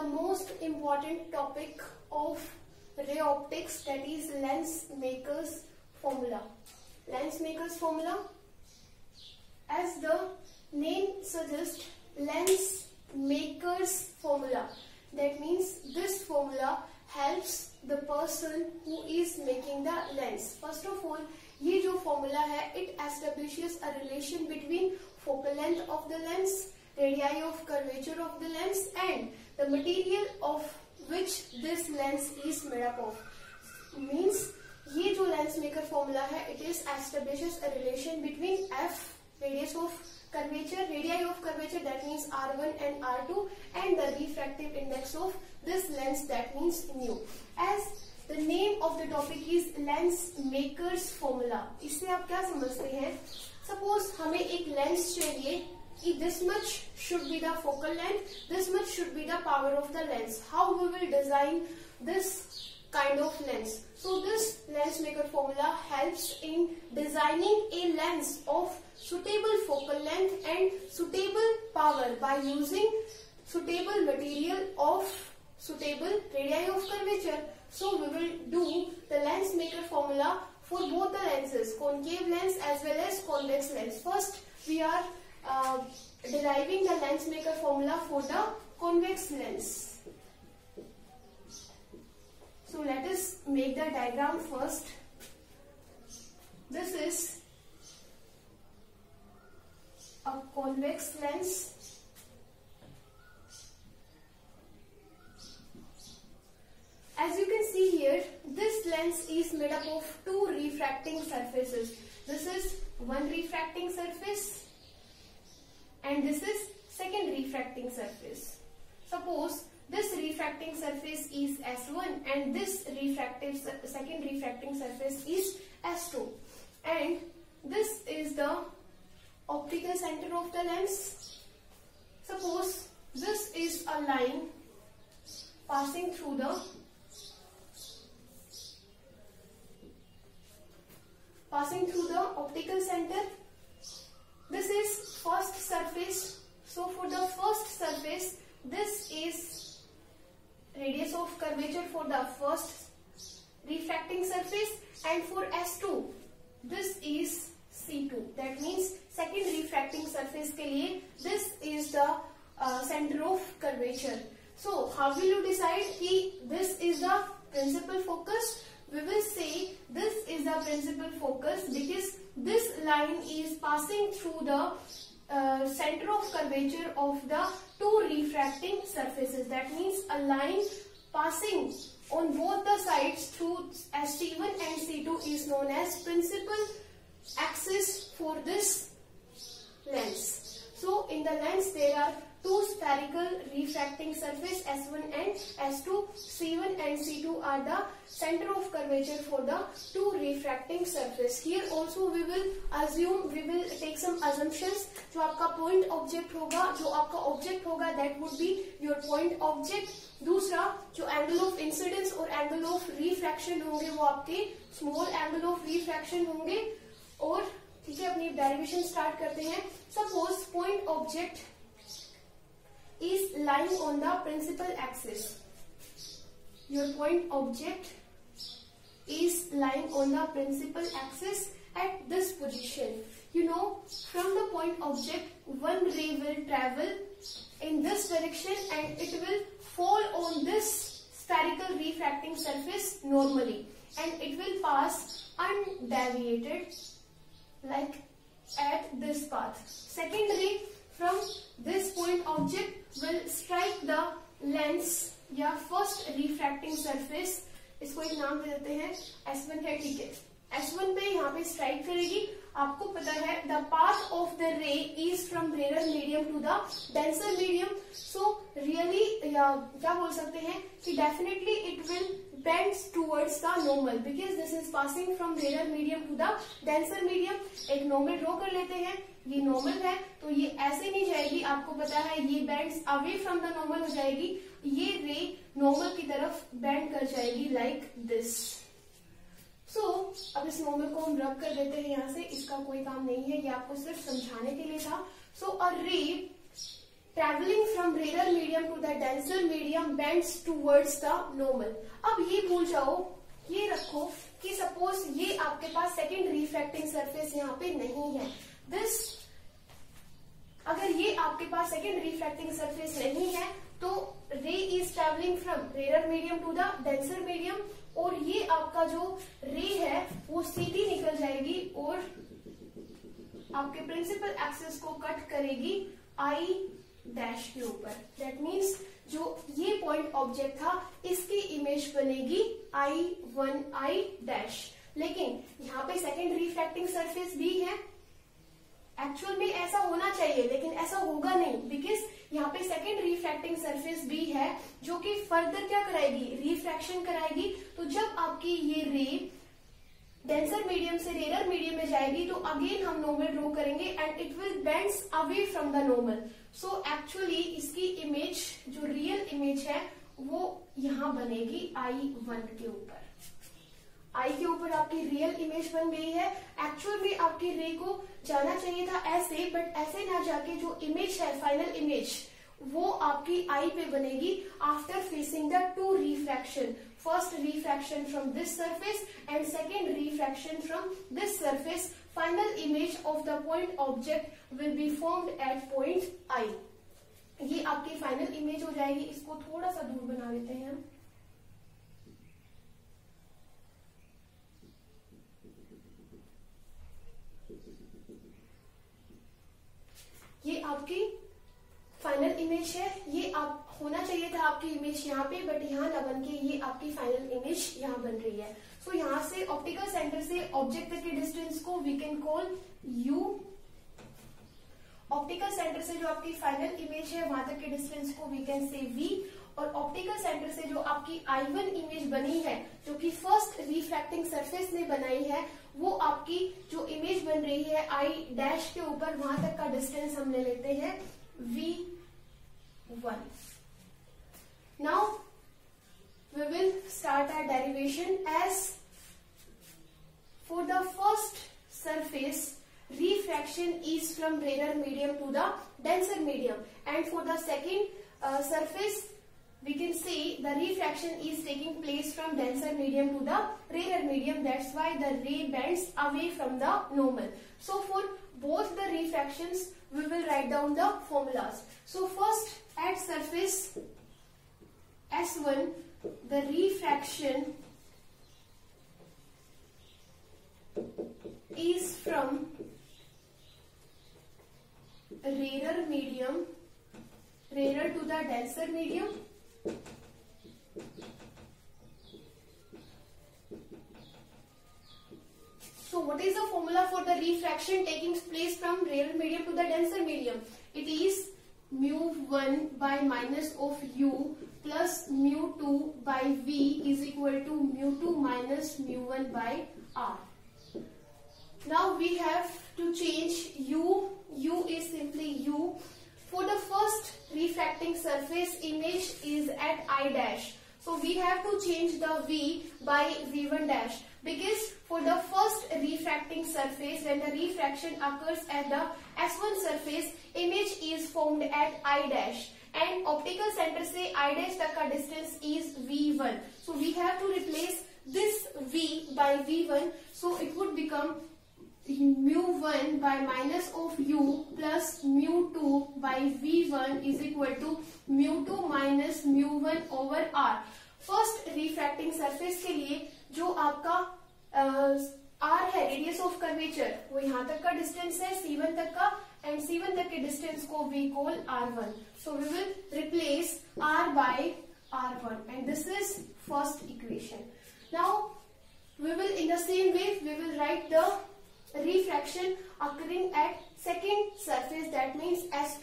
most important topic of ray optics, that is lens maker's formula. Lens maker's formula, as the name suggests, lens maker's formula. That means this formula helps the person who is making the lens. First of all, ये जो formula है, it establishes a relation between focal length of the lens, radii of curvature of the lens, and the material of which this lens is made up of. Means ये जो lens maker formula है, it is establishes a relation between f, radius of curvature, radii of curvature, that means R1 and R2, and the refractive index of this lens, that means nu. As the name of the topic is lens maker's formula, इससे आप क्या समझते हैं? Suppose हमें एक lens चाहिए कि this much should be the focal length, this much should be the power of the lens. How we will design this kind of lens? So this lens maker formula helps in designing a lens of suitable focal length and suitable power by using suitable material of suitable radii of curvature. So we will do the lens maker formula for both the lenses, concave lens as well as convex lens. First we are deriving the lens maker formula for the convex lens. So let us make the diagram first. This is a convex lens. As you can see here, this lens is made up of two refracting surfaces. This is one refracting surface and this is second refracting surface. Suppose this refracting surface is S1 and this second refracting surface is S2, and this is the optical center of the lens. Suppose this is a line passing through the optical center. This is first surface. So for the first surface, this is radius of curvature for the first refracting surface, and for S2 this is C2. That means second refracting surface के लिए this is the center of curvature. So how will you decide कि this is the principal focus? We will say this is the principal focus because this line is passing through the center of curvature of the two refracting surfaces. That means a line passing on both the sides through ST1 and C2 is known as principal axis for this lens. So in the lens there are two spherical refracting surface S1 and S2. C1 and C2 are the center of curvature for the two refracting surface. Here also we will take some assumptions. जो आपका point object होगा, that would be your point object. दूसरा जो angle of incidence और angle of refraction होंगे वो आपके small angle of refraction होंगे. और ठीक है, अपनी derivation start करते हैं. Suppose point object is lying on the principal axis. Your point object is lying on the principal axis at this position. You know, from the point object, one ray will travel in this direction and it will fall on this spherical refracting surface normally, and it will pass undeviated like at this path. Second ray from this point object will strike the lens या first refracting surface. इसको एक नाम दे देते हैं S1 है, ठीक है. S1 पे यहाँ पे स्ट्राइक करेगी. आपको पता है the path of the ray is from rarer medium to the denser medium. So really क्या बोल सकते हैं कि definitely it will bend towards the normal because this is passing from rarer medium to the denser medium. एक normal draw कर लेते हैं. ये नॉर्मल है तो ये ऐसे नहीं जाएगी, आपको पता है ये bends away from the normal हो जाएगी. ये रे नॉर्मल की तरफ बेंड कर जाएगी लाइक दिस. सो अब इस नॉर्मल को हम रब कर देते हैं यहाँ से. इसका कोई काम नहीं है, ये आपको सिर्फ समझाने के लिए था. सो अ रे traveling from rarer medium to the denser medium bends towards the normal. अब ये भूल जाओ, ये रखो कि सपोज ये आपके पास सेकेंड रिफ्रैक्टिंग सरफेस यहाँ पे नहीं है. दिस, अगर ये आपके पास सेकेंड रिफ्रैक्टिंग सरफेस नहीं है तो ray is travelling from rare medium to the denser medium, और ये आपका जो रे है वो सीधी निकल जाएगी और आपके प्रिंसिपल एक्सिस को कट करेगी आई डैश के ऊपर. दैट मीन्स जो ये पॉइंट ऑब्जेक्ट था इसकी इमेज बनेगी I1 I डैश. लेकिन यहाँ पे सेकेंड रिफ्रैक्टिंग सरफेस भी है. एक्चुअल में ऐसा होना चाहिए लेकिन ऐसा होगा नहीं, बिकॉज यहाँ पे सेकेंड रिफ्रैक्टिंग सरफेस भी है जो कि फर्दर क्या कराएगी, रिफ्रैक्शन कराएगी. तो जब आपकी ये रे डेंसर मीडियम से रेयर मीडियम में जाएगी तो अगेन हम नॉर्मल ड्रॉ करेंगे and it will bends away from the normal. So actually इसकी इमेज जो रियल इमेज है वो यहाँ बनेगी I1 के ऊपर. आई के ऊपर आपकी रियल इमेज बन गई है. एक्चुअल में आपकी रे को जाना चाहिए था ऐसे, बट ऐसे ना जाके जो इमेज है फाइनल इमेज वो आपकी आई पे बनेगी after facing the two refraction. First refraction from this surface and second refraction from this surface. Final image of the point object will be formed at point I. ये आपकी final image हो जाएगी. इसको थोड़ा सा दूर बना लेते हैं हम. ये आपकी फाइनल इमेज है. ये आप होना चाहिए था आपकी इमेज यहाँ पे, बट यहाँ ना बन के ये आपकी फाइनल इमेज यहाँ बन रही है. सो यहाँ से ऑप्टिकल सेंटर से ऑब्जेक्ट तक के डिस्टेंस को we can call U. Optical centre से जो आपकी फाइनल इमेज है वहां तक के डिस्टेंस को वी कैन से V. और ऑप्टिकल सेंटर से जो आपकी I1 इमेज बनी है जो कि फर्स्ट रिफ्रैक्टिंग सरफेस ने बनाई है, वो आपकी जो इमेज बन रही है I डैश के ऊपर, वहां तक का डिस्टेंस हम ले लेते हैं V1. Now we will start our derivation. As for the first surface, refraction is from rarer medium to the denser medium, and for the second surface we can say the refraction is taking place from denser medium to the rarer medium. That's why the ray bends away from the normal. So for both the refractions we will write down the formulas. So first at surface S1 the refraction is from rarer medium, rarer to the denser medium. So what is the formula for the refraction taking place from rarer medium to the denser medium? It is mu1 by minus of U plus mu2 by V is equal to mu2 minus mu1 by R. Now we have to change U. U is simply U. For the first refracting surface, image is at I dash. So we have to change the V by V1 dash, because for the first refracting surface, when the refraction occurs at the S1 surface, image is formed at I dash, and optical center से I dash तक का distance is V1. So we have to replace this V by V1. So it would become mu1 by minus of U plus mu2 by V1 is equal to mu2 minus mu1 over R. First refracting surface के लिए जो आपका R है, radius of curvature, वो यहाँ तक का distance है C1 तक का, एंड C1 तक के डिस्टेंस को we call R1. So we will replace R by R1 and this is first equation. Now we will, in the same way, we will write the refraction occurring at second surface, that means S2